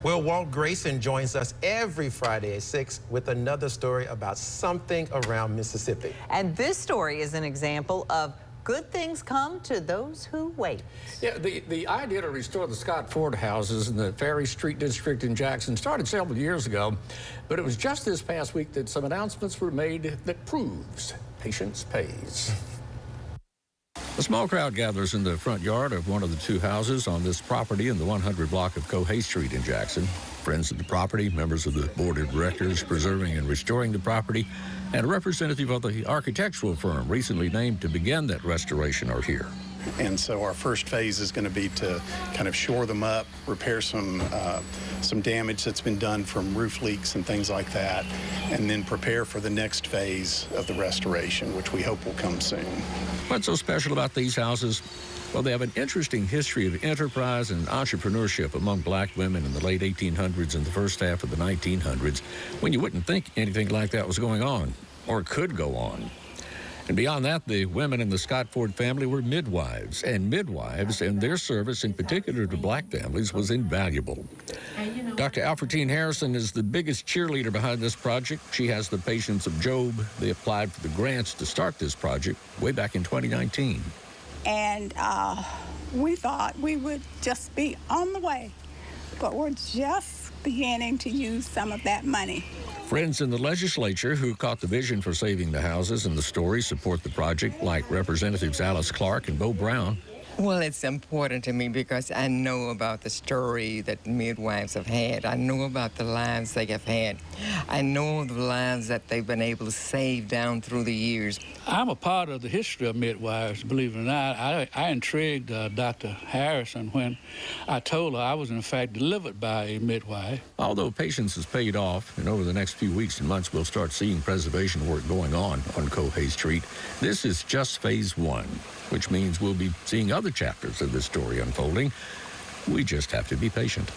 Well, Walt Grayson joins us every Friday at 6 with another story about something around Mississippi. And this story is an example of good things come to those who wait. Yeah, the idea to restore the Scott Ford houses in the Ferry Street district in Jackson started several years ago, but it was just this past week that some announcements were made that proves patience pays. A small crowd gathers in the front yard of one of the two houses on this property in the 100 block of Cohay Street in Jackson. Friends of the property, members of the board of directors preserving and restoring the property, and a representative of the architectural firm recently named to begin that restoration are here. And so our first phase is going to be to kind of shore them up, repair some damage that's been done from roof leaks and things like that, and then prepare for the next phase of the restoration, which we hope will come soon. What's so special about these houses? Well, they have an interesting history of enterprise and entrepreneurship among black women in the late 1800s and the first half of the 1900s, when you wouldn't think anything like that was going on or could go on. And beyond that, the women in the Scott Ford family were midwives, and midwives and their service, in particular to black families, was invaluable. Dr. Alfredine Harrison is the biggest cheerleader behind this project. She has the patience of Job. They applied for the grants to start this project way back in 2019. And we thought we would just be on the way, but we're just beginning to use some of that money. Friends in the legislature who caught the vision for saving the houses and the story support the project, like Representatives Alice Clark and Bo Brown. Well, it's important to me because I know about the story that midwives have had. I know about the lives they have had. I know the lives that they've been able to save down through the years. I'm a part of the history of midwives, believe it or not. I intrigued Dr. Harrison when I told her I was, in fact, delivered by a midwife. Although patience has paid off, and over the next few weeks and months, we'll start seeing preservation work going on Cohay Street. This is just phase one, which means we'll be seeing other chapters of this story unfolding. We just have to be patient.